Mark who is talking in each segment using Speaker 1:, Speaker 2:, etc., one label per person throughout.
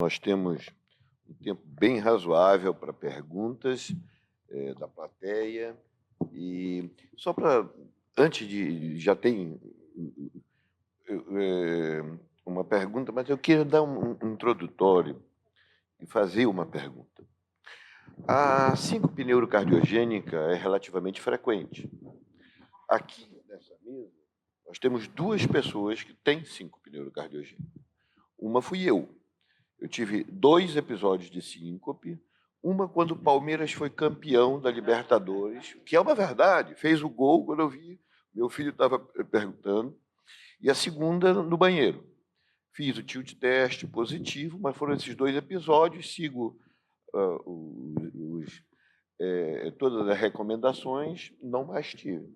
Speaker 1: Nós temos um tempo bem razoável para perguntas da plateia. E só para, já tem uma pergunta, mas eu queria dar um introdutório e fazer uma pergunta. A síncope neurocardiogênica é relativamente frequente. Aqui, nessa mesa, nós temos duas pessoas que têm síncope neurocardiogênica. Uma fui eu. Eu tive 2 episódios de síncope, uma quando o Palmeiras foi campeão da Libertadores, que é uma verdade, fez o gol quando eu vi, meu filho estava perguntando, e a segunda no banheiro. Fiz o tilt teste positivo, mas foram esses 2 episódios, sigo todas as recomendações, não mais tive.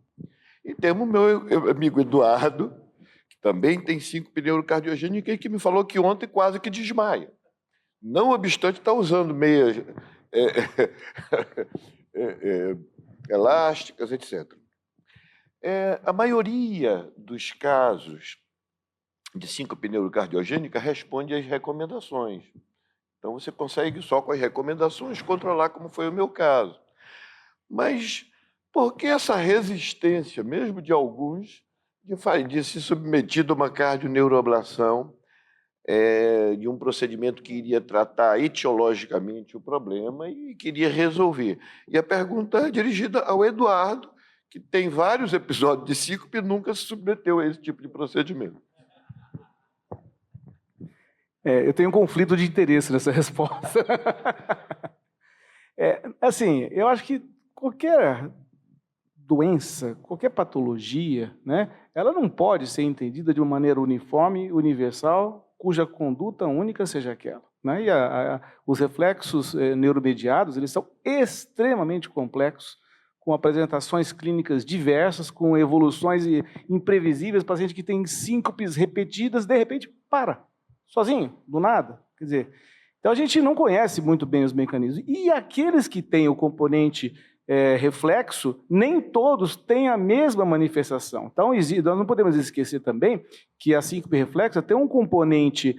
Speaker 1: E temos o meu amigo Eduardo, que também tem síncope neurocardiogênica e que me falou que ontem quase que desmaia. Não obstante, está usando meias elásticas, etc. A maioria dos casos de síncope neurocardiogênica responde às recomendações. Então, você consegue, só com as recomendações, controlar como foi o meu caso. Mas por que essa resistência, mesmo de alguns, de se submeter a uma cardioneuroablação, de um procedimento que iria tratar etiologicamente o problema e queria resolver? E a pergunta é dirigida ao Eduardo, que tem vários episódios de síncope e nunca se submeteu a esse tipo de procedimento.
Speaker 2: Eu tenho um conflito de interesse nessa resposta. Assim, eu acho que qualquer doença, qualquer patologia, né, ela não pode ser entendida de uma maneira uniforme, universal, cuja conduta única seja aquela. Né? E os reflexos neuromediados, eles são extremamente complexos, com apresentações clínicas diversas, com evoluções imprevisíveis, paciente que tem síncopes repetidas, de repente, para. Sozinho, do nada. Quer dizer, então a gente não conhece muito bem os mecanismos. E aqueles que têm o componente reflexo, nem todos têm a mesma manifestação. Então, nós não podemos esquecer também que a síncope reflexa tem um componente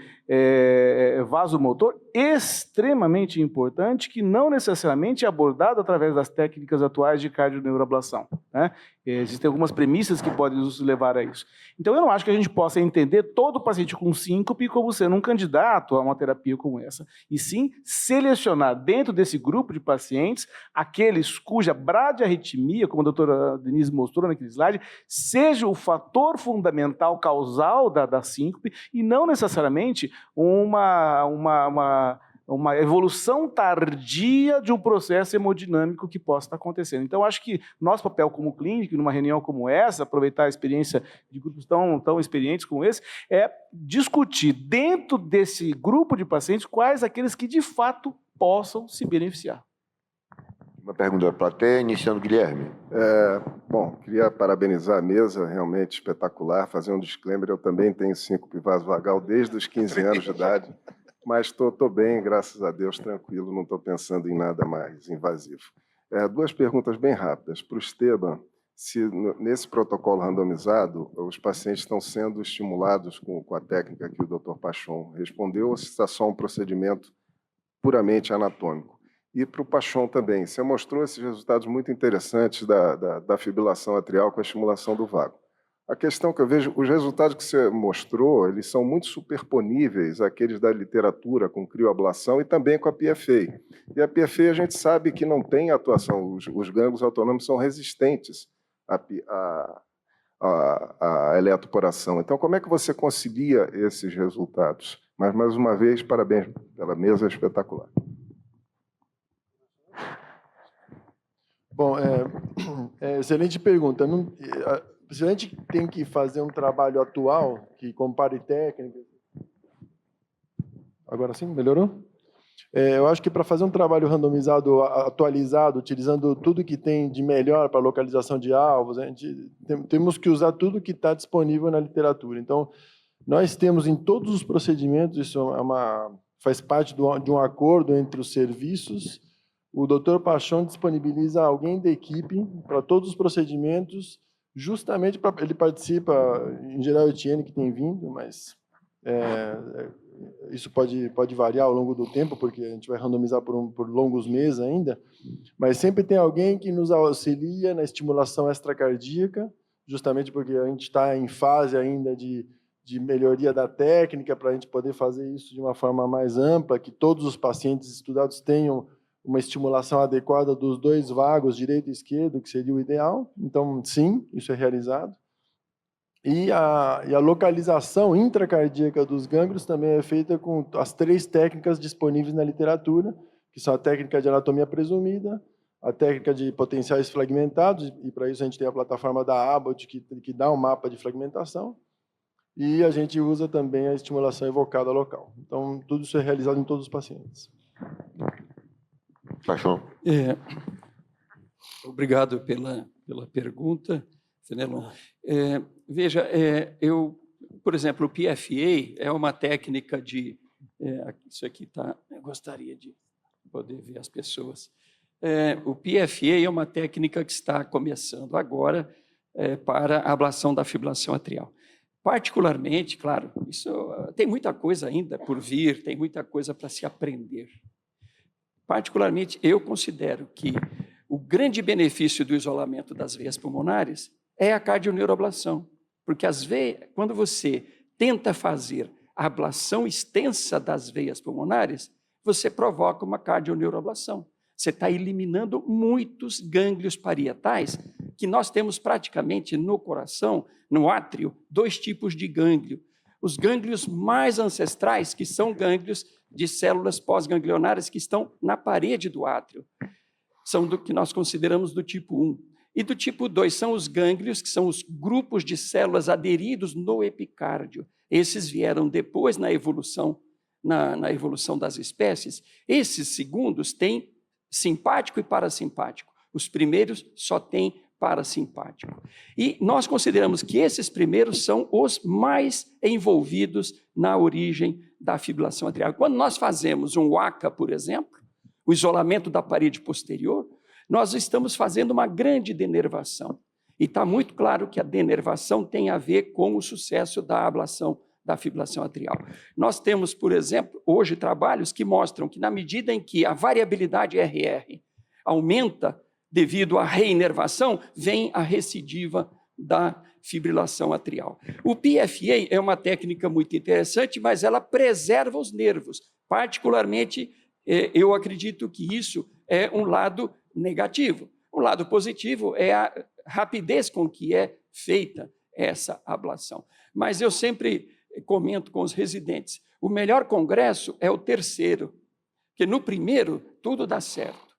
Speaker 2: vasomotor extremamente importante que não necessariamente é abordado através das técnicas atuais de cardioneuroablação. Né? Existem algumas premissas que podem nos levar a isso. Então, eu não acho que a gente possa entender todo paciente com síncope como sendo um candidato a uma terapia como essa, e sim selecionar dentro desse grupo de pacientes aqueles cuja bradiarritmia, como a doutora Denise mostrou naquele slide, seja o fator fundamental causal da síncope e não necessariamente uma evolução tardia de um processo hemodinâmico que possa estar acontecendo. Então, acho que nosso papel como clínico, numa reunião como essa, aproveitar a experiência de grupos tão experientes como esse, é discutir dentro desse grupo de pacientes quais aqueles que de fato possam se beneficiar.
Speaker 1: Uma pergunta da plateia, iniciando Guilherme.
Speaker 3: Bom, queria parabenizar a mesa, realmente espetacular. Fazer um disclaimer, eu também tenho síncope vasovagal desde os 15 anos de idade, mas estou bem, graças a Deus, tranquilo, não estou pensando em nada mais invasivo. 2 perguntas bem rápidas. Para o Esteban, se nesse protocolo randomizado, os pacientes estão sendo estimulados com a técnica que o Dr. Pachon respondeu, ou se está só um procedimento puramente anatômico? E para o Pachon também, você mostrou esses resultados muito interessantes da fibrilação atrial com a estimulação do vago. A questão que eu vejo, os resultados que você mostrou, eles são muito superponíveis àqueles da literatura com crioablação e também com a PFA. E a PFA a gente sabe que não tem atuação, os gânglios autônomos são resistentes à eletroporação. Então, como é que você concilia esses resultados? Mas, mais uma vez, parabéns pela mesa espetacular.
Speaker 4: Bom, excelente pergunta. Se a gente tem que fazer um trabalho atual, que compare técnicas... Agora sim, melhorou? Eu acho que para fazer um trabalho randomizado, atualizado, utilizando tudo que tem de melhor para localização de alvos, temos que usar tudo que está disponível na literatura. Então, nós temos em todos os procedimentos, isso faz parte de um acordo entre os serviços. O Dr. Pachon disponibiliza alguém da equipe para todos os procedimentos, justamente para ele participa, em geral, o Etienne que tem vindo, mas isso pode variar ao longo do tempo, porque a gente vai randomizar por longos meses ainda, mas sempre tem alguém que nos auxilia na estimulação extracardíaca, justamente porque a gente está em fase ainda de melhoria da técnica, para a gente poder fazer isso de uma forma mais ampla, que todos os pacientes estudados tenham uma estimulação adequada dos dois vagos, direito e esquerdo, que seria o ideal. Então, sim, isso é realizado. E a localização intracardíaca dos gânglios também é feita com as 3 técnicas disponíveis na literatura, que são a técnica de anatomia presumida, a técnica de potenciais fragmentados, e para isso a gente tem a plataforma da Abbott, que dá um mapa de fragmentação, e a gente usa também a estimulação evocada local. Então, tudo isso é realizado em todos os pacientes.
Speaker 1: Paixão.
Speaker 5: Obrigado pela pergunta, Fenelon. Veja, por exemplo, o PFA é uma técnica de... isso aqui está... Eu gostaria de poder ver as pessoas. O PFA é uma técnica que está começando agora para a ablação da fibrilação atrial. Particularmente, claro, isso tem muita coisa ainda por vir, tem muita coisa para se aprender. Particularmente, eu considero que o grande benefício do isolamento das veias pulmonares é a cardioneuroablação, porque quando você tenta fazer a ablação extensa das veias pulmonares, você provoca uma cardioneuroablação. Você está eliminando muitos gânglios parietais, que nós temos praticamente no coração, no átrio, 2 tipos de gânglio. Os gânglios mais ancestrais, que são gânglios de células pós-ganglionárias que estão na parede do átrio, são do que nós consideramos do tipo 1. E do tipo 2 são os gânglios, que são os grupos de células aderidos no epicárdio. Esses vieram depois na evolução das espécies. Esses segundos têm simpático e parasimpático. Os primeiros só têm parasimpático. E nós consideramos que esses primeiros são os mais envolvidos na origem da fibrilação atrial. Quando nós fazemos um WACA, por exemplo, o isolamento da parede posterior, nós estamos fazendo uma grande denervação. E está muito claro que a denervação tem a ver com o sucesso da ablação da fibrilação atrial. Nós temos, por exemplo, hoje trabalhos que mostram que na medida em que a variabilidade RR aumenta devido à reinervação, vem a recidiva da fibrilação atrial. O PFA é uma técnica muito interessante, mas ela preserva os nervos. Particularmente, eu acredito que isso é um lado negativo. Um lado positivo é a rapidez com que é feita essa ablação. Mas eu sempre comento com os residentes, o melhor congresso é o terceiro, porque no primeiro tudo dá certo.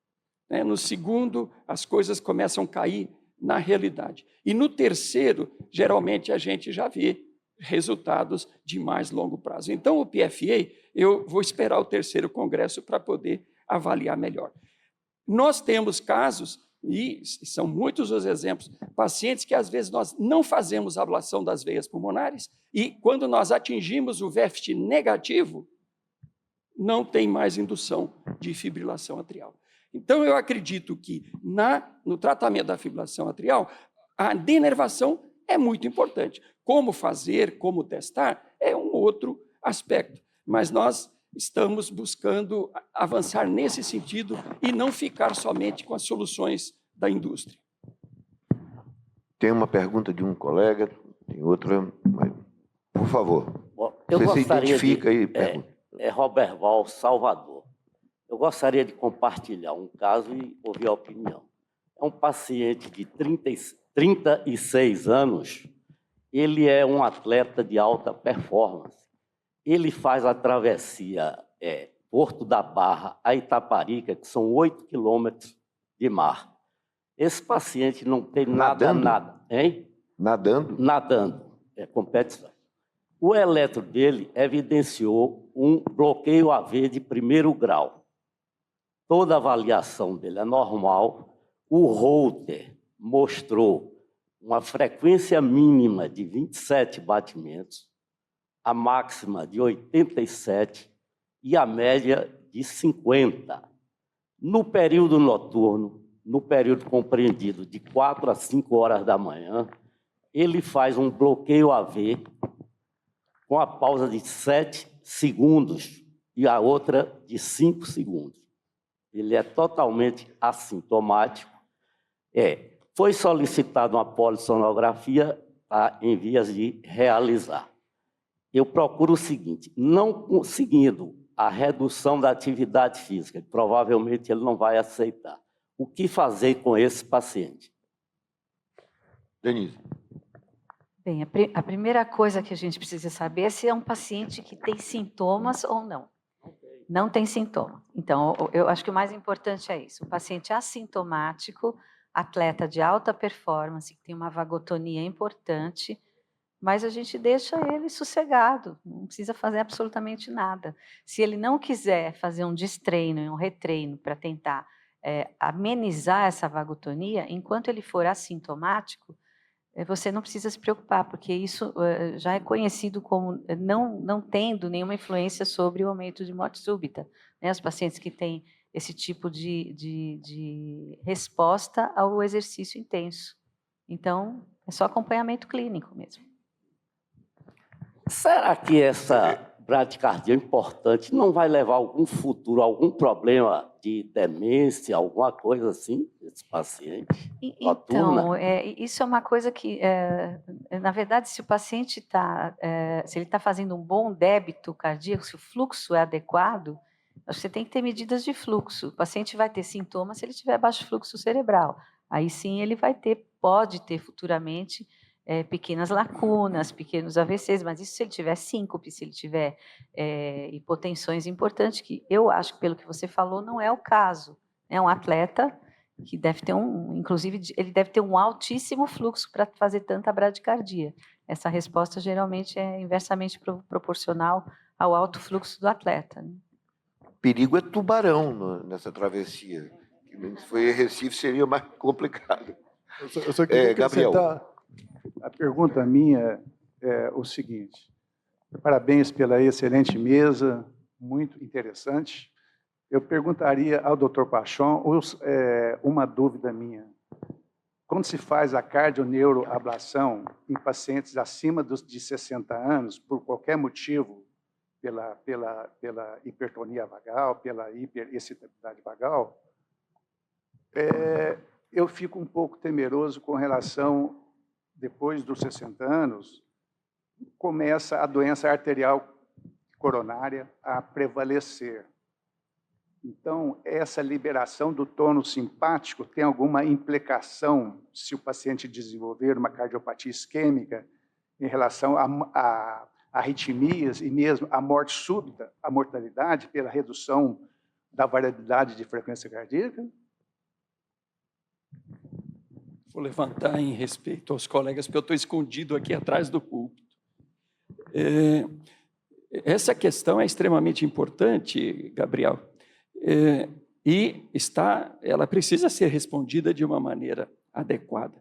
Speaker 5: No segundo, as coisas começam a cair na realidade. E no terceiro, geralmente, a gente já vê resultados de mais longo prazo. Então, o PFA, eu vou esperar o terceiro congresso para poder avaliar melhor. Nós temos casos, e são muitos os exemplos, pacientes que, às vezes, nós não fazemos ablação das veias pulmonares e, quando nós atingimos o VEFT negativo, não tem mais indução de fibrilação atrial. Então, eu acredito que no tratamento da fibrilação atrial, a denervação é muito importante. Como fazer, como testar, é um outro aspecto. Mas nós estamos buscando avançar nesse sentido e não ficar somente com as soluções da indústria.
Speaker 1: Tem uma pergunta de um colega, tem outra, mas, por favor.
Speaker 6: Bom,
Speaker 1: Você se identifica e pergunta.
Speaker 6: Roberval, Salvador. Eu gostaria de compartilhar um caso e ouvir a opinião. É um paciente de 36 anos, ele é um atleta de alta performance. Ele faz a travessia Porto da Barra a Itaparica, que são 8 quilômetros de mar. Esse paciente não tem nada. Hein?
Speaker 1: Nadando?
Speaker 6: Nadando, competição. O eletro dele evidenciou um bloqueio AV de 1º grau. Toda a avaliação dele é normal. O Holter mostrou uma frequência mínima de 27 batimentos, a máxima de 87 e a média de 50. No período noturno, no período compreendido de 4 a 5 horas da manhã, ele faz um bloqueio AV com a pausa de 7 segundos e a outra de 5 segundos. Ele é totalmente assintomático. Foi solicitada uma polissonografia, tá, em vias de realizar. Eu procuro o seguinte: não conseguindo a redução da atividade física, provavelmente ele não vai aceitar. O que fazer com esse paciente?
Speaker 1: Denise.
Speaker 7: Bem, a primeira coisa que a gente precisa saber é se é um paciente que tem sintomas ou não. Não tem sintoma. Então, eu acho que o mais importante é isso. O paciente assintomático, atleta de alta performance, que tem uma vagotonia importante, mas a gente deixa ele sossegado, não precisa fazer absolutamente nada. Se ele não quiser fazer um destreino e um retreino para tentar amenizar essa vagotonia, enquanto ele for assintomático, você não precisa se preocupar, porque isso já é conhecido como não tendo nenhuma influência sobre o aumento de morte súbita. Né? Os pacientes que têm esse tipo de resposta ao exercício intenso. Então, é só acompanhamento clínico mesmo.
Speaker 6: Será que essa bradicardia importante não vai levar a algum futuro, algum problema de demência, alguma coisa assim, esse paciente?
Speaker 7: Então, isso é uma coisa que, na verdade, se o paciente se ele está fazendo um bom débito cardíaco, se o fluxo é adequado, você tem que ter medidas de fluxo. O paciente vai ter sintomas se ele tiver baixo fluxo cerebral. Aí sim ele pode ter futuramente pequenas lacunas, pequenos AVCs, mas isso se ele tiver síncope, se ele tiver hipotensões importantes, que eu acho que, pelo que você falou, não é o caso. É um atleta que deve ter inclusive, ele deve ter um altíssimo fluxo para fazer tanta bradicardia. Essa resposta geralmente é inversamente proporcional ao alto fluxo do atleta. Né?
Speaker 1: O perigo é tubarão nessa travessia. Se for em Recife, seria mais complicado.
Speaker 4: Eu só queria
Speaker 1: Gabriel.
Speaker 4: acrescentar.
Speaker 8: A pergunta minha é o seguinte: parabéns pela excelente mesa, muito interessante. Eu perguntaria ao Dr. Pachon uma dúvida minha. Quando se faz a cardioneuroablação em pacientes acima de 60 anos, por qualquer motivo, pela hipertonia vagal, pela hiperexcitabilidade vagal, eu fico um pouco temeroso com relação, depois dos 60 anos, começa a doença arterial coronária a prevalecer. Então, essa liberação do tônus simpático tem alguma implicação se o paciente desenvolver uma cardiopatia isquêmica em relação a arritmias e mesmo a morte súbita, a mortalidade pela redução da variabilidade de frequência cardíaca?
Speaker 5: Vou levantar em respeito aos colegas, porque eu estou escondido aqui atrás do púlpito. Essa questão é extremamente importante, Gabriel, e ela precisa ser respondida de uma maneira adequada.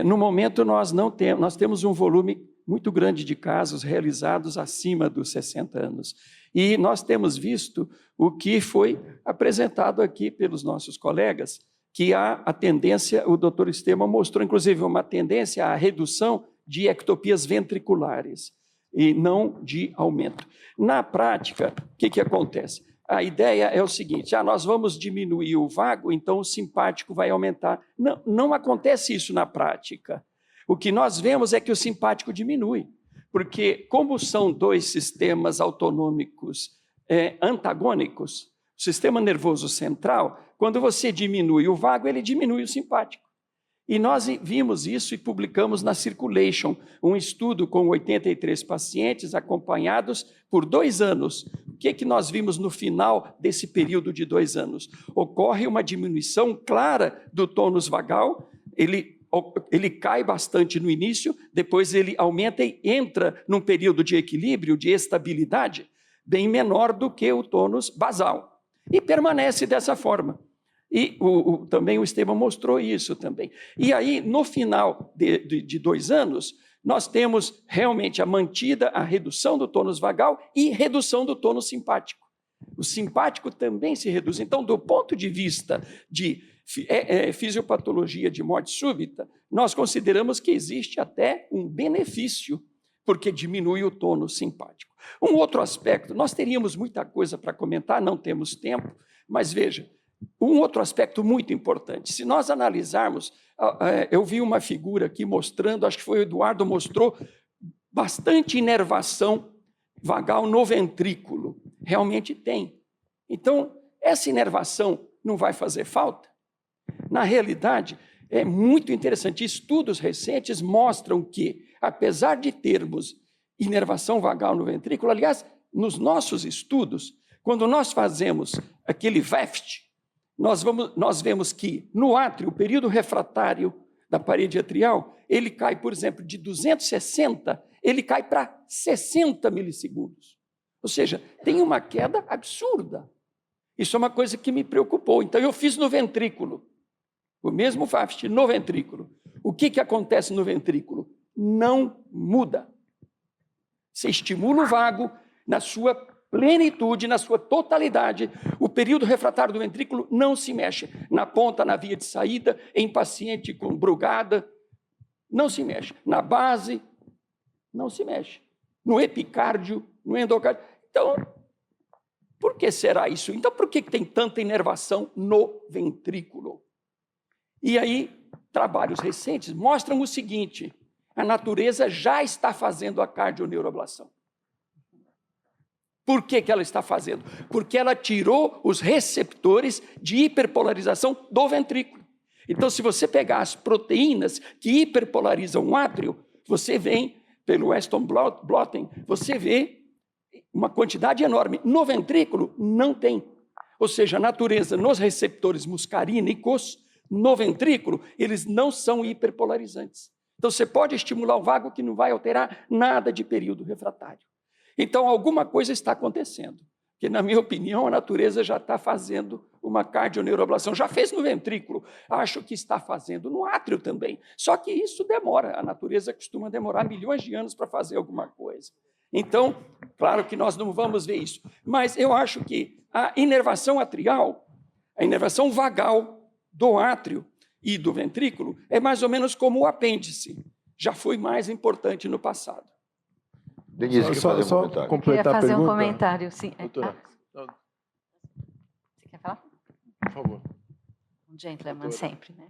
Speaker 5: No momento, nós temos um volume muito grande de casos realizados acima dos 60 anos, e nós temos visto o que foi apresentado aqui pelos nossos colegas, que há a tendência, o doutor Esteban mostrou, inclusive, uma tendência à redução de ectopias ventriculares e não de aumento. Na prática, o que acontece? A ideia é o seguinte: nós vamos diminuir o vago, então o simpático vai aumentar. Não acontece isso na prática. O que nós vemos é que o simpático diminui, porque como são dois sistemas autonômicos antagônicos, o sistema nervoso central, quando você diminui o vago, ele diminui o simpático. E nós vimos isso e publicamos na Circulation, um estudo com 83 pacientes acompanhados por 2 anos. O que nós vimos no final desse período de 2 anos? Ocorre uma diminuição clara do tônus vagal, ele cai bastante no início, depois ele aumenta e entra num período de equilíbrio, de estabilidade, bem menor do que o tônus basal. E permanece dessa forma. E também o Esteban mostrou isso também. E aí, no final de 2 anos, nós temos realmente a redução do tônus vagal e redução do tônus simpático. O simpático também se reduz. Então, do ponto de vista de fisiopatologia de morte súbita, nós consideramos que existe até um benefício, porque diminui o tônus simpático. Um outro aspecto, nós teríamos muita coisa para comentar, não temos tempo, mas veja, um outro aspecto muito importante. Se nós analisarmos, eu vi uma figura aqui mostrando, acho que foi o Eduardo mostrou, bastante inervação vagal no ventrículo. Realmente tem. Então, essa inervação não vai fazer falta? Na realidade, é muito interessante. Estudos recentes mostram que, apesar de termos inervação vagal no ventrículo, aliás, nos nossos estudos, quando nós fazemos aquele VEFT, nós vemos que no átrio, o período refratário da parede atrial, ele cai, por exemplo, de 260, ele cai para 60 milissegundos. Ou seja, tem uma queda absurda. Isso é uma coisa que me preocupou. Então, eu fiz no ventrículo, o mesmo VEFT no ventrículo. O que acontece no ventrículo? Não muda. Você estimula o vago na sua plenitude, na sua totalidade. O período refratário do ventrículo não se mexe. Na ponta, na via de saída, em paciente com brugada, não se mexe. Na base, não se mexe. No epicárdio, no endocárdio. Então, por que será isso? Então, por que tem tanta inervação no ventrículo? E aí, trabalhos recentes mostram o seguinte: a natureza já está fazendo a cardioneuroablação. Por que ela está fazendo? Porque ela tirou os receptores de hiperpolarização do ventrículo. Então, se você pegar as proteínas que hiperpolarizam o átrio, você vê, pelo Weston Blotting, você vê uma quantidade enorme. No ventrículo, não tem. Ou seja, a natureza, nos receptores muscarínicos, no ventrículo, eles não são hiperpolarizantes. Então, você pode estimular o vago que não vai alterar nada de período refratário. Então, alguma coisa está acontecendo, que, na minha opinião, a natureza já está fazendo uma cardioneuroablação. Já fez no ventrículo, acho que está fazendo no átrio também. Só que isso demora, a natureza costuma demorar milhões de anos para fazer alguma coisa. Então, claro que nós não vamos ver isso, mas eu acho que a inervação atrial, a inervação vagal do átrio e do ventrículo é mais ou menos como o apêndice. Já foi mais importante no passado.
Speaker 1: Denise, quer fazer um comentário?
Speaker 4: Completar
Speaker 7: Eu queria fazer
Speaker 4: a pergunta?
Speaker 7: um comentário, sim.
Speaker 4: Doutora,
Speaker 7: Você quer falar?
Speaker 4: por favor.
Speaker 7: Um gentleman
Speaker 4: Doutora.
Speaker 7: sempre, né?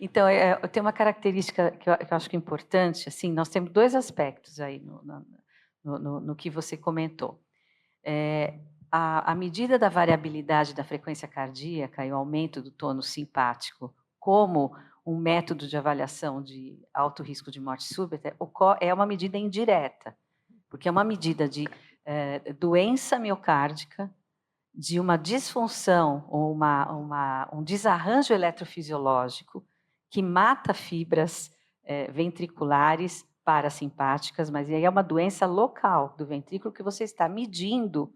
Speaker 7: Então, eu tenho uma característica que eu acho que é importante, assim, nós temos dois aspectos aí no que você comentou. A medida da variabilidade da frequência cardíaca e o aumento do tônus simpático como um método de avaliação de alto risco de morte súbita é uma medida indireta, porque é uma medida de doença miocárdica, de uma disfunção ou um desarranjo eletrofisiológico que mata fibras ventriculares parasimpáticas, mas aí é uma doença local do ventrículo que você está medindo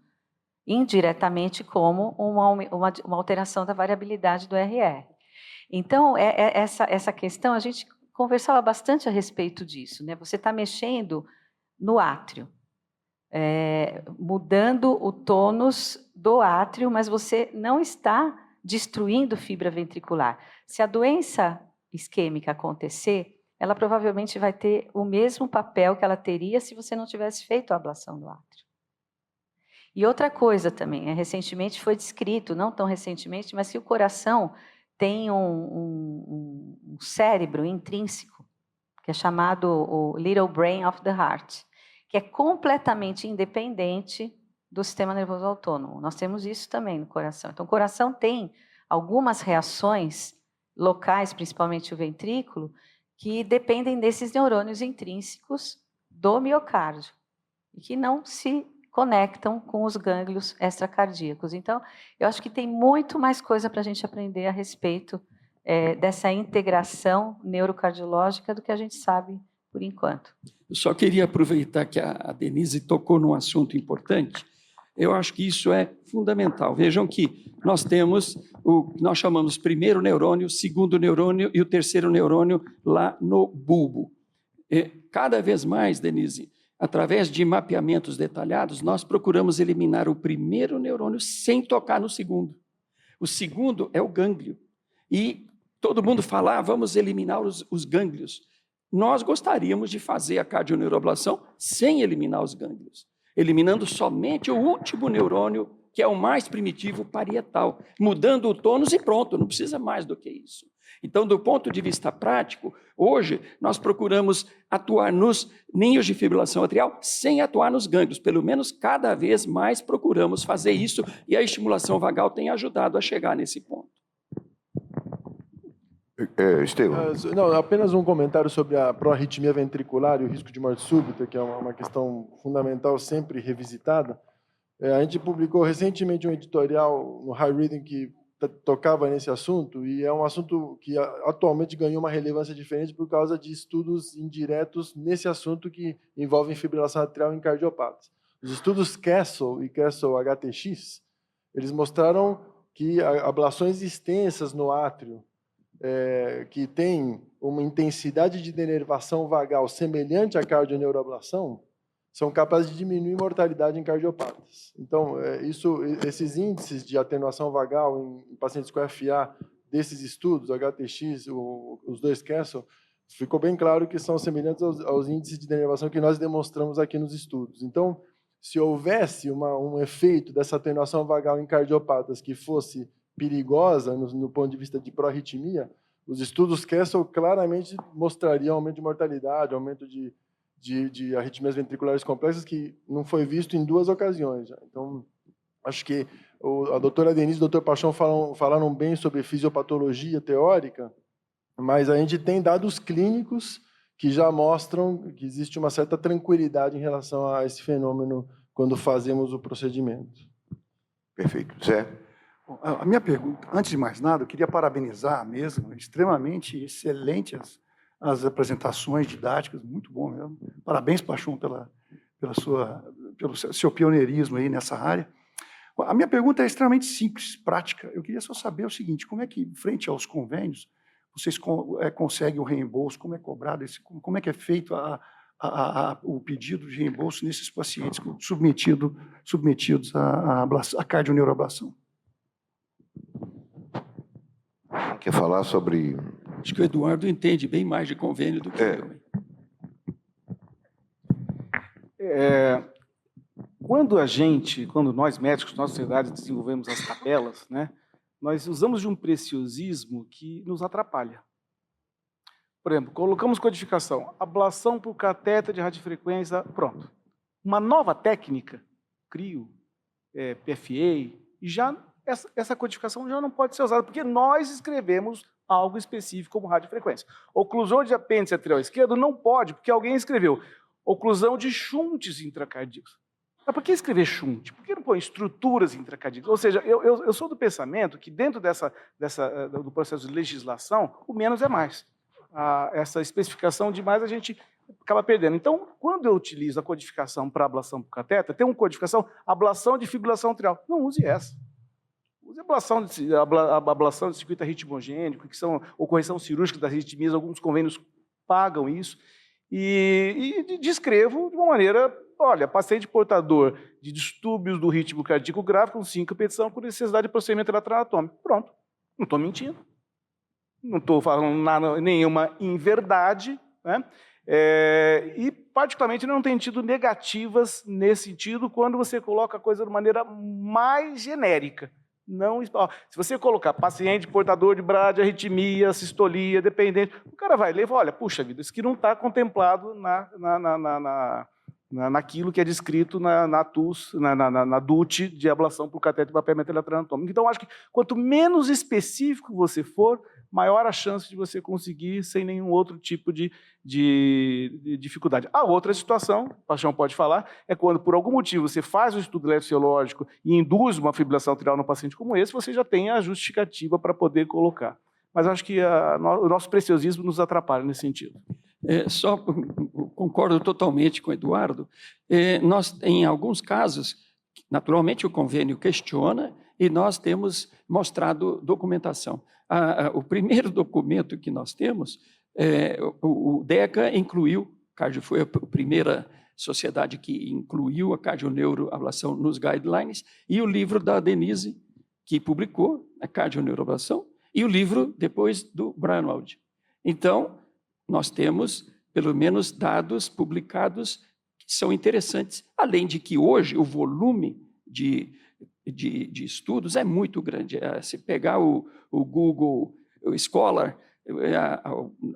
Speaker 7: indiretamente como uma alteração da variabilidade do RR. Então, essa questão, a gente conversava bastante a respeito disso, né? Você está mexendo no átrio, mudando o tônus do átrio, mas você não está destruindo fibra ventricular. Se a doença isquêmica acontecer, ela provavelmente vai ter o mesmo papel que ela teria se você não tivesse feito a ablação do átrio. E outra coisa também, recentemente foi descrito, não tão recentemente, mas que o coração tem um cérebro intrínseco, que é chamado o Little Brain of the Heart, que é completamente independente do sistema nervoso autônomo. Nós temos isso também no coração. Então, o coração tem algumas reações locais, principalmente o ventrículo, que dependem desses neurônios intrínsecos do miocárdio e que não se conectam com os gânglios extracardíacos. Então, eu acho que tem muito mais coisa para a gente aprender a respeito dessa integração neurocardiológica do que a gente sabe por enquanto.
Speaker 5: Eu só queria aproveitar que a Denise tocou num assunto importante. Eu acho que isso é fundamental. Vejam que nós temos o que nós chamamos primeiro neurônio, segundo neurônio e o terceiro neurônio lá no bulbo. Cada vez mais, Denise, através de mapeamentos detalhados, nós procuramos eliminar o primeiro neurônio sem tocar no segundo. O segundo é o gânglio. E todo mundo fala, vamos eliminar os gânglios. nós gostaríamos de fazer a cardioneuroablação sem eliminar os gânglios, eliminando somente o último neurônio, que é o mais primitivo, parietal, mudando o tônus e pronto, não precisa mais do que isso. Então, do ponto de vista prático, hoje nós procuramos atuar nos ninhos de fibrilação atrial sem atuar nos gânglios, pelo menos cada vez mais procuramos fazer isso, e a estimulação vagal tem ajudado a chegar nesse ponto.
Speaker 1: Estevão.
Speaker 4: Não, apenas um comentário sobre a proarritmia ventricular e o risco de morte súbita, que é uma questão fundamental, sempre revisitada. A gente publicou recentemente um editorial no High Reading que tocava nesse assunto, e é um assunto que atualmente ganhou uma relevância diferente por causa de estudos indiretos nesse assunto que envolvem fibrilação atrial em cardiopatas. Os estudos Castle e Castle HTX, eles mostraram que ablações extensas no átrio, que tem uma intensidade de denervação vagal semelhante à cardioneuroablação, são capazes de diminuir mortalidade em cardiopatas. Então, esses índices de atenuação vagal em pacientes com FA desses estudos, HTX, os dois Castle, ficou bem claro que são semelhantes aos índices de denervação que nós demonstramos aqui nos estudos. Então, se houvesse um efeito dessa atenuação vagal em cardiopatas que fosse perigosa no ponto de vista de proarritmia, os estudos Castle claramente mostrariam aumento de mortalidade, aumento de arritmias ventriculares complexas, que não foi visto em 2 ocasiões já. Então, acho que a doutora Denise e o doutor Paixão falaram bem sobre fisiopatologia teórica, mas a gente tem dados clínicos que já mostram que existe uma certa tranquilidade em relação a esse fenômeno quando fazemos o procedimento.
Speaker 1: Perfeito. Zé?
Speaker 9: A minha pergunta, antes de mais nada, eu queria parabenizar a mesa, extremamente excelentes as apresentações didáticas, muito bom mesmo. Parabéns, Paixão, pelo seu pioneirismo aí nessa área. A minha pergunta é extremamente simples, prática. Eu queria só saber o seguinte: como é que, frente aos convênios, vocês conseguem o reembolso? Como é cobrado como é que é feito o pedido de reembolso nesses pacientes submetidos à cardioneuroablação?
Speaker 1: Quer falar sobre...
Speaker 5: Acho que o Eduardo entende bem mais de convênio do que eu.
Speaker 2: Quando nós médicos, nós sociedades desenvolvemos as tabelas, né, nós usamos de um preciosismo que nos atrapalha. Por exemplo, colocamos codificação, ablação por catéter de radiofrequência, pronto. Uma nova técnica, CRIO, PFA, e já essa codificação já não pode ser usada, porque nós escrevemos algo específico como radiofrequência. Oclusão de apêndice atrial esquerdo não pode, porque alguém escreveu oclusão de shunts intracardíacos. Mas por que escrever shunt? Por que não põe estruturas intracardíacas? Ou seja, eu sou do pensamento que dentro do processo de legislação, o menos é mais. Essa especificação demais a gente acaba perdendo. Então, quando eu utilizo a codificação para ablação por catéter, tem uma codificação, ablação de fibrilação atrial. Não use essa. Use ablação de circuito arritmogênico, que são ou correção cirúrgica das arritmias, alguns convênios pagam isso, e descrevo de uma maneira, olha, paciente portador de distúrbios do ritmo cardíaco grave com síncope petição com necessidade de procedimento eletroanatômico. Pronto, não estou mentindo. Não estou falando nenhuma inverdade, né? E, particularmente, não tem tido negativas nesse sentido quando você coloca a coisa de maneira mais genérica. Não, se você colocar paciente portador de bradiarritmia, sistolia, dependente, o cara vai ler e fala, olha, puxa vida, isso aqui não está contemplado naquilo que é descrito na TUS, na DUT de ablação por catéter de mapeamento eletroanatômico. Então, acho que quanto menos específico você for, maior a chance de você conseguir sem nenhum outro tipo de dificuldade. A outra situação, o Paixão pode falar, é quando, por algum motivo, você faz um estudo eletrofisiológico e induz uma fibrilação atrial num paciente como esse, você já tem a justificativa para poder colocar. Mas acho que o nosso preciosismo nos atrapalha nesse sentido.
Speaker 5: Concordo totalmente com o Eduardo. Nós, em alguns casos, naturalmente o convênio questiona e nós temos mostrado documentação. O primeiro documento que nós temos, o DECA incluiu, foi a primeira sociedade que incluiu a cardioneuroablação nos guidelines, e o livro da Denise, que publicou a cardioneuroablação, e o livro depois do Brunwald. Então, nós temos pelo menos dados publicados que são interessantes, além de que hoje o volume de estudos é muito grande. Se pegar o Google o Scholar,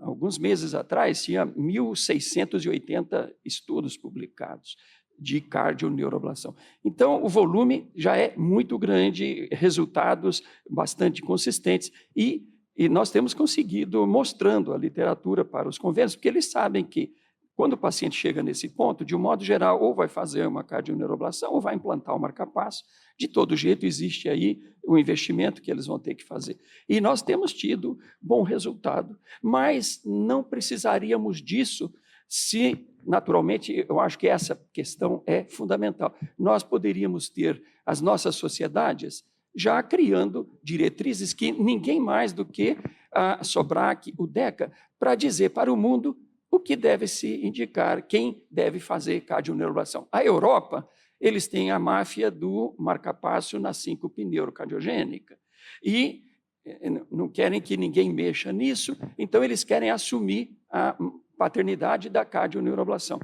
Speaker 5: alguns meses atrás, tinha 1.680 estudos publicados de cardioneuroablação. Então, o volume já é muito grande, resultados bastante consistentes, e nós temos conseguido mostrando a literatura para os convênios, porque eles sabem que, quando o paciente chega nesse ponto, de um modo geral, ou vai fazer uma cardioneuroablação ou vai implantar o marca-passo. De todo jeito, existe aí um investimento que eles vão ter que fazer. E nós temos tido bom resultado, mas não precisaríamos disso se, naturalmente, eu acho que essa questão é fundamental. Nós poderíamos ter as nossas sociedades já criando diretrizes que ninguém mais do que a SOBRAC, o DECA, para dizer para o mundo o que deve se indicar, quem deve fazer cardioneuroablação. A Europa, eles têm a máfia do marca-passo na síncope neurocardiogênica e não querem que ninguém mexa nisso, então eles querem assumir a paternidade da cardioneuroablação.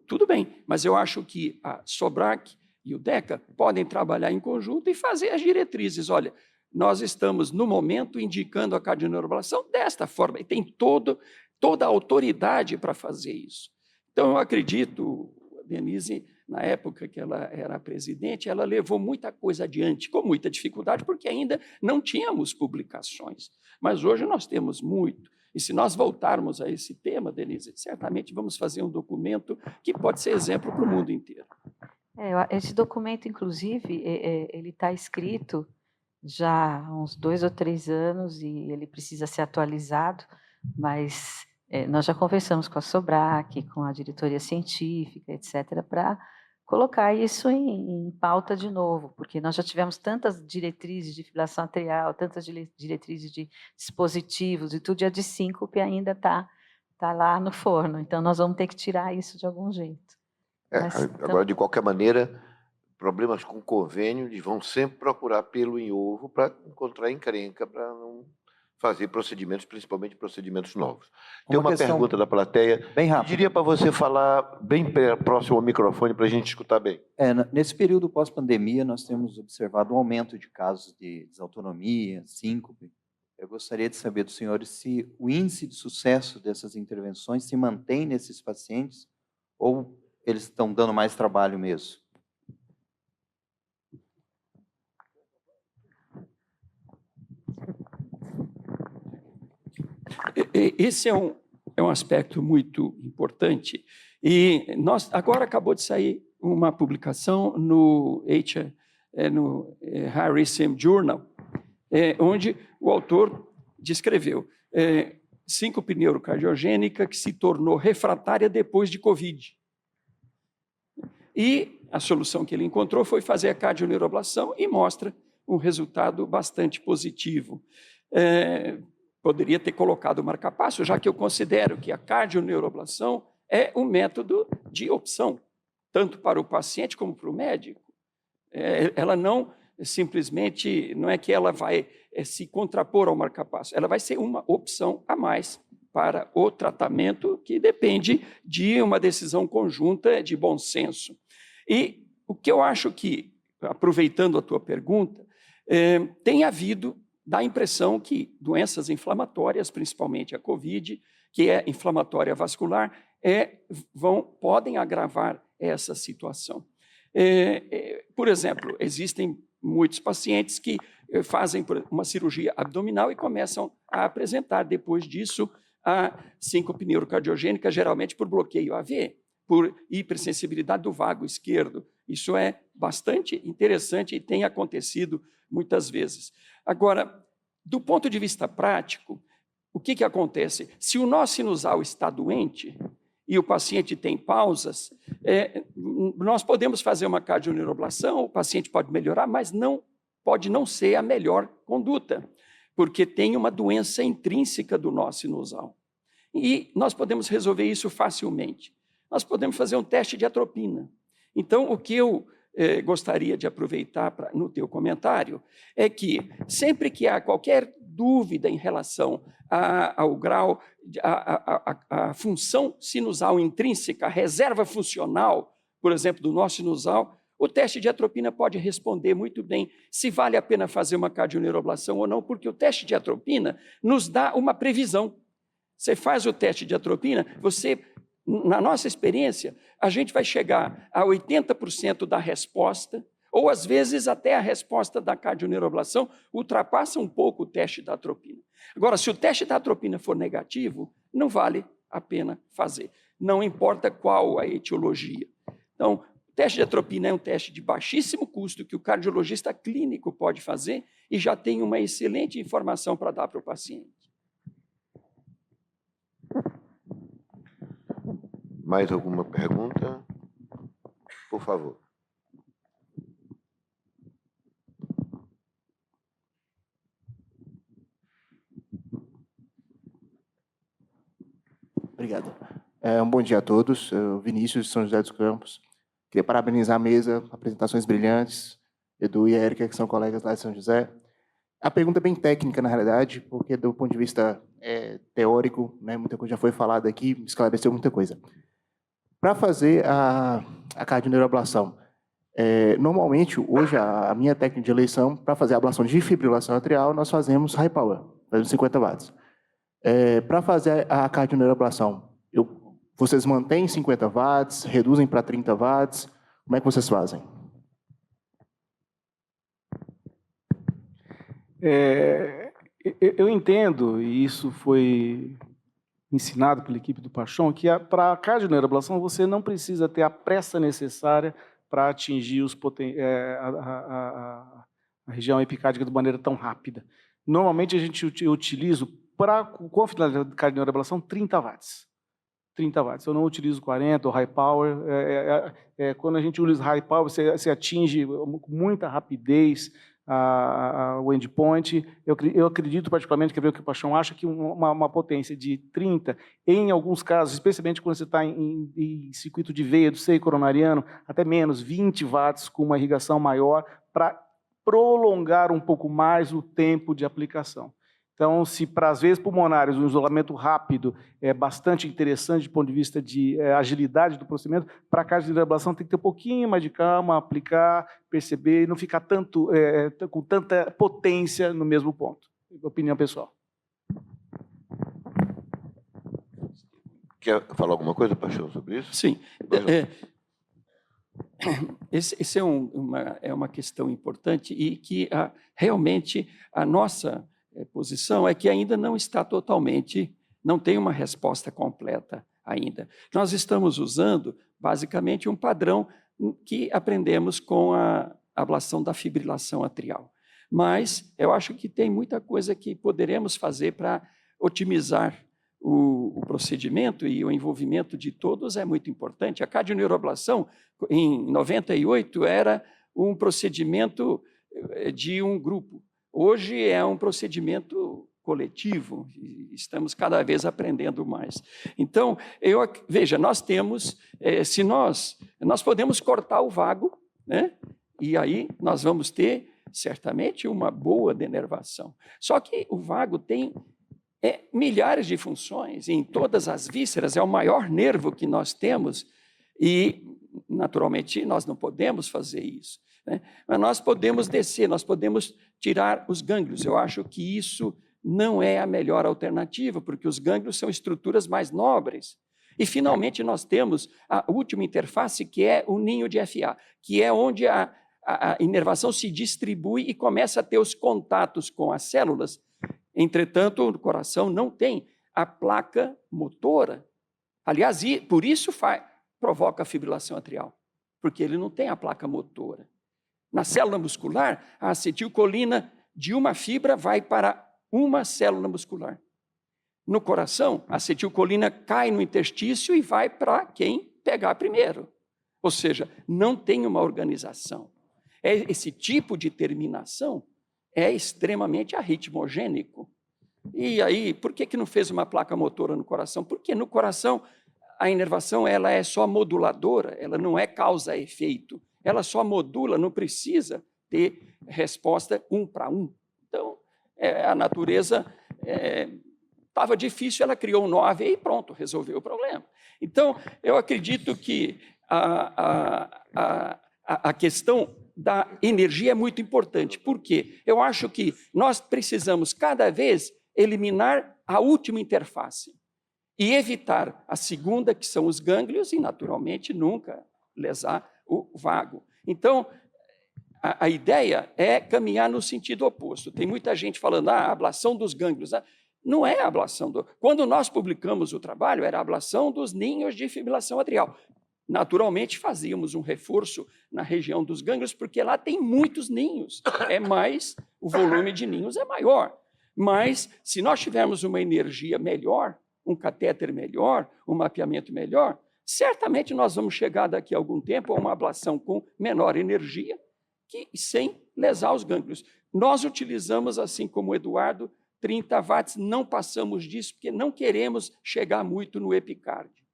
Speaker 5: Tudo bem, mas eu acho que a SOBRAC e o DECA podem trabalhar em conjunto e fazer as diretrizes. Olha, nós estamos, no momento, indicando a cardioneuroablação desta forma, e tem toda a autoridade para fazer isso. Então, eu acredito, a Denise, na época que ela era presidente, ela levou muita coisa adiante, com muita dificuldade, porque ainda não tínhamos publicações. Mas hoje nós temos muito. E se nós voltarmos a esse tema, Denise, certamente vamos fazer um documento que pode ser exemplo para o mundo inteiro.
Speaker 7: Esse documento, inclusive, ele está escrito já há uns 2 ou 3 anos e ele precisa ser atualizado, mas nós já conversamos com a SOBRAC, com a diretoria científica, etc., para colocar isso em pauta de novo, porque nós já tivemos tantas diretrizes de fibrilação atrial, tantas diretrizes de dispositivos e tudo, e a de síncope ainda está lá no forno, então nós vamos ter que tirar isso de algum jeito.
Speaker 1: Agora, de qualquer maneira, problemas com convênio, eles vão sempre procurar pelo em ovo para encontrar encrenca, para não fazer procedimentos, principalmente procedimentos novos. Tem uma pergunta da plateia.
Speaker 10: Bem rápido.
Speaker 1: Diria para você falar bem próximo ao microfone para a gente escutar bem.
Speaker 10: Nesse período pós-pandemia, nós temos observado um aumento de casos de desautonomia, síncope. Eu gostaria de saber dos senhores se o índice de sucesso dessas intervenções se mantém nesses pacientes ou eles estão dando mais trabalho mesmo?
Speaker 5: Esse é um aspecto muito importante. E agora acabou de sair uma publicação no Harrison Journal, onde o autor descreveu síncope neurocardiogênica que se tornou refratária depois de Covid. E a solução que ele encontrou foi fazer a cardioneuroablação e mostra um resultado bastante positivo. Poderia ter colocado o marca-passo, já que eu considero que a cardioneuroablação é um método de opção, tanto para o paciente como para o médico. Ela não simplesmente, não é que ela vai se contrapor ao marca-passo, ela vai ser uma opção a mais para o tratamento que depende de uma decisão conjunta de bom senso. E o que eu acho que, aproveitando a tua pergunta, tem havido, dá a impressão que doenças inflamatórias, principalmente a COVID, que é inflamatória vascular, podem agravar essa situação. Por exemplo, existem muitos pacientes que fazem uma cirurgia abdominal e começam a apresentar, depois disso, a síncope neurocardiogênica, geralmente por bloqueio AV, por hipersensibilidade do vago esquerdo. Isso é bastante interessante e tem acontecido muitas vezes. Agora, do ponto de vista prático, o que acontece? Se o nó sinusal está doente e o paciente tem pausas, nós podemos fazer uma cardioneuroablação, o paciente pode melhorar, mas pode não ser a melhor conduta, porque tem uma doença intrínseca do nó sinusal. E nós podemos resolver isso facilmente. Nós podemos fazer um teste de atropina. Então, o que eu gostaria de aproveitar no teu comentário é que, sempre que há qualquer dúvida em relação ao grau, a função sinusal intrínseca, a reserva funcional, por exemplo, do nó sinusal, o teste de atropina pode responder muito bem se vale a pena fazer uma cardioneuroablação ou não, porque o teste de atropina nos dá uma previsão. Você faz o teste de atropina, na nossa experiência, a gente vai chegar a 80% da resposta, ou às vezes até a resposta da cardioneuroablação ultrapassa um pouco o teste da atropina. Agora, se o teste da atropina for negativo, não vale a pena fazer. Não importa qual a etiologia. Então, o teste de atropina é um teste de baixíssimo custo que o cardiologista clínico pode fazer e já tem uma excelente informação para dar para o paciente.
Speaker 1: Mais alguma pergunta? Por favor.
Speaker 11: Obrigado. Um bom dia a todos. Eu, Vinícius de São José dos Campos. Queria parabenizar a mesa, apresentações brilhantes, Edu e a Érica, que são colegas lá de São José. A pergunta é bem técnica, na realidade, porque do ponto de vista teórico, né, muita coisa já foi falada aqui, esclareceu muita coisa. Para fazer a cardioneuroablação, normalmente, hoje, a minha técnica de eleição, para fazer a ablação de fibrilação atrial, nós fazemos high power, fazemos 50 watts. Para fazer a cardioneuroablação, vocês mantêm 50 watts, reduzem para 30 watts? Como é que vocês fazem?
Speaker 2: Eu entendo, e isso foi ensinado pela equipe do Pachon, que para a cardioneuroablação você não precisa ter a pressa necessária para atingir a região epicárdica de maneira tão rápida. Normalmente a gente utiliza, com a finalidade de cardioneuroablação, 30 watts. 30 watts. Eu não utilizo 40 ou high power. Quando a gente utiliza high power, você atinge com muita rapidez o endpoint. Eu acredito particularmente, quer ver o que o Pachon acha, que uma potência de 30, em alguns casos, especialmente quando você está em circuito de veia do seio coronariano, até menos, 20 watts com uma irrigação maior, para prolongar um pouco mais o tempo de aplicação. Então, se para as veias pulmonares um isolamento rápido é bastante interessante do ponto de vista de agilidade do procedimento, para a cardioneuroablação tem que ter um pouquinho mais de calma, aplicar, perceber e não ficar com tanta potência no mesmo ponto. Opinião pessoal.
Speaker 1: Quer falar alguma coisa, Pachon, sobre isso?
Speaker 5: Sim. Esse é uma questão importante e que realmente a nossa posição é que ainda não está totalmente, não tem uma resposta completa ainda. Nós estamos usando, basicamente, um padrão que aprendemos com a ablação da fibrilação atrial. Mas eu acho que tem muita coisa que poderemos fazer para otimizar o procedimento, e o envolvimento de todos é muito importante. A cardioneuroablação, em 98, era um procedimento de um grupo. Hoje é um procedimento coletivo, e estamos cada vez aprendendo mais. Então, veja, nós temos, nós podemos cortar o vago, né? E aí nós vamos ter, certamente, uma boa denervação. Só que o vago tem milhares de funções, em todas as vísceras, é o maior nervo que nós temos, e, naturalmente, nós não podemos fazer isso, né? Mas nós podemos descer, nós podemos tirar os gânglios. Eu acho que isso não é a melhor alternativa, porque os gânglios são estruturas mais nobres. E, finalmente, nós temos a última interface, que é o ninho de FA, que é onde a inervação se distribui e começa a ter os contatos com as células. Entretanto, o coração não tem a placa motora. Aliás, por isso provoca a fibrilação atrial, porque ele não tem a placa motora. Na célula muscular, a acetilcolina de uma fibra vai para uma célula muscular. No coração, a acetilcolina cai no interstício e vai para quem pegar primeiro. Ou seja, não tem uma organização. Esse tipo de terminação é extremamente arritmogênico. E aí, por que não fez uma placa motora no coração? Porque no coração a inervação ela é só moduladora, ela não é causa-efeito. Ela só modula, não precisa ter resposta 1 para 1. Então, A natureza estava difícil, ela criou um nó AV e pronto, resolveu o problema. Então, eu acredito que a questão da energia é muito importante. Por quê? Eu acho que nós precisamos, cada vez, eliminar a última interface e evitar a segunda, que são os gânglios, e, naturalmente, nunca lesar o vago. Então, a ideia é caminhar no sentido oposto. Tem muita gente falando, a ablação dos gânglios. Não é a ablação do... Quando nós publicamos o trabalho, era a ablação dos ninhos de fibrilação atrial. Naturalmente, fazíamos um reforço na região dos gânglios, porque lá tem muitos ninhos. O volume de ninhos é maior. Mas, se nós tivermos uma energia melhor, um catéter melhor, um mapeamento melhor, certamente nós vamos chegar daqui a algum tempo a uma ablação com menor energia, sem lesar os gânglios. Nós utilizamos, assim como o Eduardo, 30 watts, não passamos disso, porque não queremos chegar muito no epicárdio.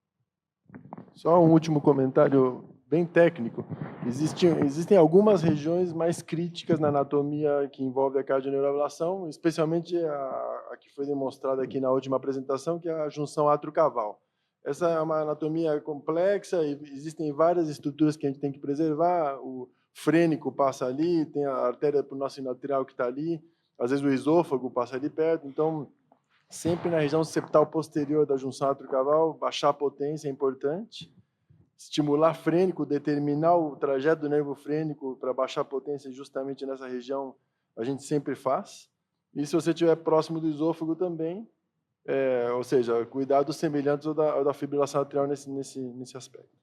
Speaker 4: Só um último comentário bem técnico. Existem algumas regiões mais críticas na anatomia que envolve a cardioneuroablação, especialmente a que foi demonstrada aqui na última apresentação, que é a junção átrio-caval. Essa é uma anatomia complexa, e existem várias estruturas que a gente tem que preservar. O frênico passa ali, tem a artéria pronossinoatrial que está ali, às vezes o esôfago passa ali perto. Então, sempre na região septal posterior da junção átrio-caval, baixar a potência é importante. Estimular frênico, determinar o trajeto do nervo frênico para baixar a potência justamente nessa região, a gente sempre faz. E se você estiver próximo do esôfago também, ou seja, cuidar dos semelhantes ou da fibrilação atrial nesse aspecto.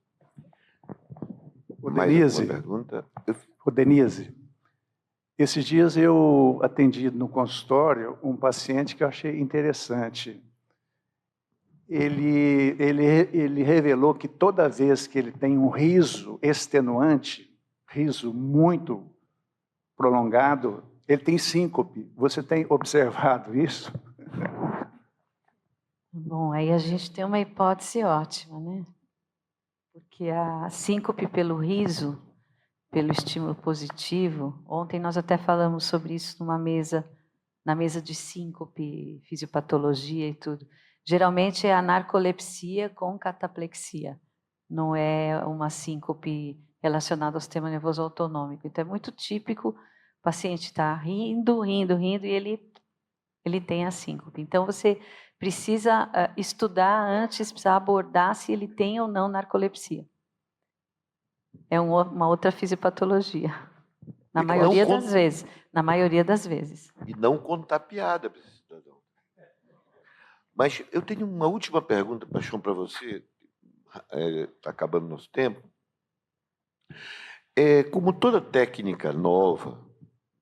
Speaker 8: Denise, esses dias eu atendi no consultório um paciente que eu achei interessante. Ele revelou que toda vez que ele tem um riso extenuante, riso muito prolongado, ele tem síncope. Você tem observado isso?
Speaker 7: Bom, aí a gente tem uma hipótese ótima, né? Porque a síncope pelo riso, pelo estímulo positivo, ontem nós até falamos sobre isso na mesa de síncope, fisiopatologia e tudo. Geralmente é a narcolepsia com cataplexia, não é uma síncope relacionada ao sistema nervoso autonômico. Então é muito típico, o paciente está rindo, e ele tem a síncope. Então você precisa estudar antes, precisa abordar se ele tem ou não narcolepsia. É uma outra fisiopatologia, na maioria das vezes. Na maioria das vezes.
Speaker 1: E não contar piada para esse cidadão. Mas eu tenho uma última pergunta, Paixão, para você. Está acabando nosso tempo. Como toda técnica nova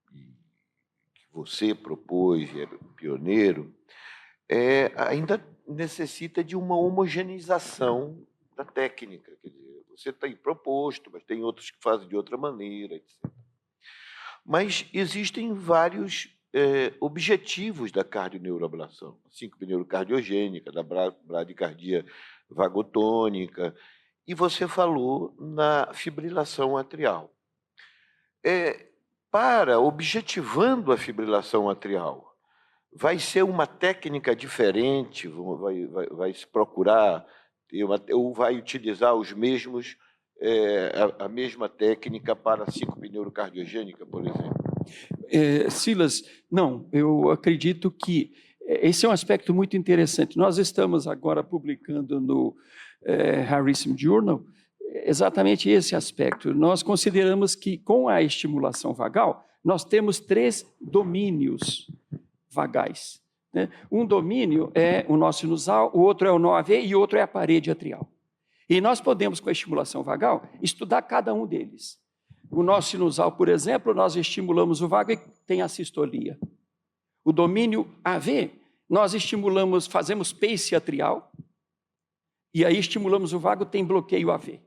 Speaker 1: que você propôs, e era pioneiro, ainda necessita de uma homogeneização da técnica. Quer dizer, você tem proposto, mas tem outros que fazem de outra maneira, etc. Mas existem vários objetivos da cardioneuroablação, a síncope neurocardiogênica, da bradicardia vagotônica, e você falou na fibrilação atrial. Objetivando a fibrilação atrial, vai ser uma técnica diferente, vai se procurar, ou vai utilizar os mesmos, a mesma técnica para a síncope neurocardiogênica, por exemplo?
Speaker 5: Silas, não, eu acredito que esse é um aspecto muito interessante. Nós estamos agora publicando no Harrison Journal exatamente esse aspecto. Nós consideramos que, com a estimulação vagal, nós temos 3 domínios vagais. Né? Um domínio é o nó sinusal, o outro é o nó AV e o outro é a parede atrial. E nós podemos, com a estimulação vagal, estudar cada um deles. O nó sinusal, por exemplo, nós estimulamos o vago e tem a sistolia. O domínio AV, nós estimulamos, fazemos pace atrial, e aí estimulamos o vago, tem bloqueio AV.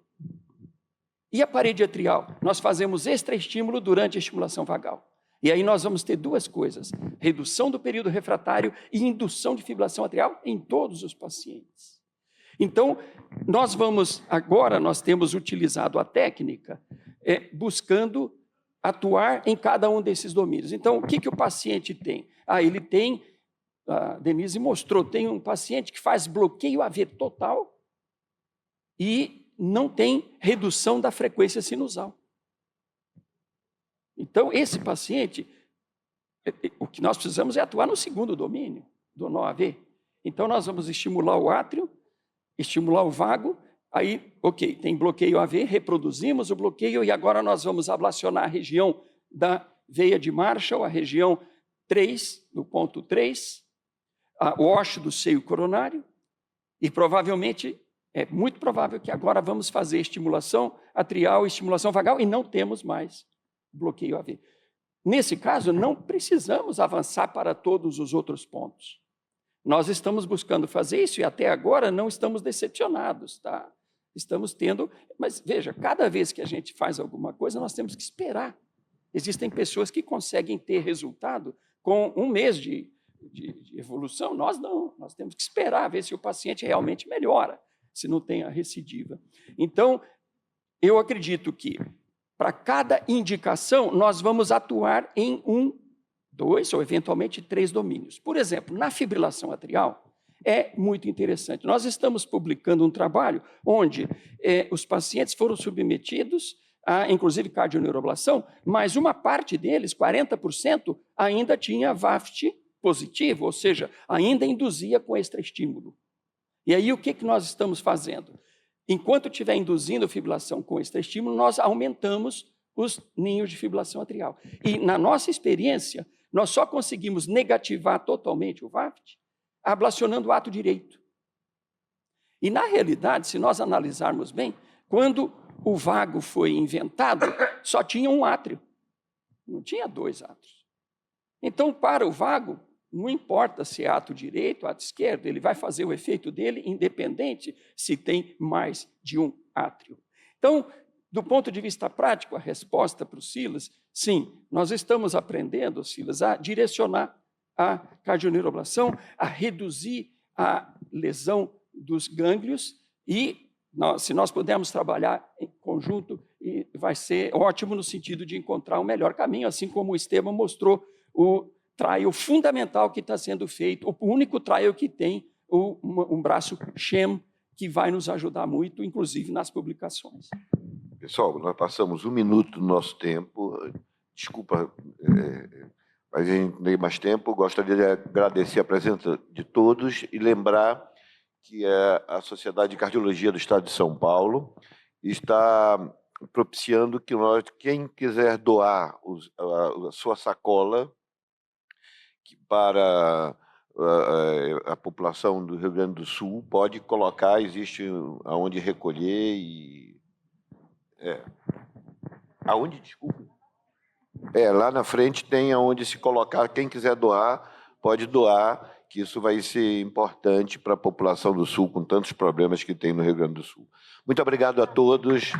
Speaker 5: E a parede atrial, nós fazemos extraestímulo durante a estimulação vagal. E aí nós vamos ter 2 coisas, redução do período refratário e indução de fibrilação atrial em todos os pacientes. Então, nós temos utilizado a técnica buscando atuar em cada um desses domínios. Então, o que o paciente tem? Ele tem, a Denise mostrou, tem um paciente que faz bloqueio AV total e não tem redução da frequência sinusal. Então, esse paciente, o que nós precisamos é atuar no segundo domínio do nó AV. Então, nós vamos estimular o átrio, estimular o vago. Aí, ok, tem bloqueio AV, reproduzimos o bloqueio e agora nós vamos ablacionar a região da veia de Marshall, a região 3, do ponto 3, o ósseo do seio coronário e provavelmente, é muito provável que agora vamos fazer estimulação atrial e estimulação vagal e não temos mais bloqueio AV. Nesse caso, não precisamos avançar para todos os outros pontos. Nós estamos buscando fazer isso e até agora não estamos decepcionados, tá? Estamos tendo, mas veja, cada vez que a gente faz alguma coisa, nós temos que esperar. Existem pessoas que conseguem ter resultado com 1 mês de evolução, nós não, nós temos que esperar, ver se o paciente realmente melhora, se não tem a recidiva. Então, eu acredito que para cada indicação, nós vamos atuar em 1, 2 ou eventualmente 3 domínios. Por exemplo, na fibrilação atrial, é muito interessante. Nós estamos publicando um trabalho onde os pacientes foram submetidos a, inclusive, cardioneuroablação, mas uma parte deles, 40%, ainda tinha VAFT positivo, ou seja, ainda induzia com extraestímulo. E aí, o que nós estamos fazendo? Enquanto estiver induzindo fibrilação com extraestímulo, nós aumentamos os ninhos de fibrilação atrial. E, na nossa experiência, nós só conseguimos negativar totalmente o VAFT ablacionando o ato direito. E, na realidade, se nós analisarmos bem, quando o vago foi inventado, só tinha um átrio, não tinha 2 átrios. Então, para o vago, não importa se é ato direito, ato esquerdo, ele vai fazer o efeito dele independente se tem mais de um átrio. Então, do ponto de vista prático, a resposta para o Silas, sim, nós estamos aprendendo, Silas, a direcionar a cardioneuroablação, a reduzir a lesão dos gânglios e, se nós pudermos trabalhar em conjunto, vai ser ótimo no sentido de encontrar o melhor caminho, assim como o Esteban mostrou o trial fundamental que está sendo feito, o único trial que tem um braço SHAM, que vai nos ajudar muito, inclusive nas publicações.
Speaker 1: Pessoal, nós passamos 1 minuto do nosso tempo. Desculpa, mas a gente tem mais tempo. Gostaria de agradecer a presença de todos e lembrar que a Sociedade de Cardiologia do Estado de São Paulo está propiciando que quem quiser doar a sua sacola para a população do Rio Grande do Sul, pode colocar, existe aonde recolher e... Aonde, desculpa? Lá na frente tem aonde se colocar, quem quiser doar, pode doar, que isso vai ser importante para a população do Sul, com tantos problemas que tem no Rio Grande do Sul. Muito obrigado a todos.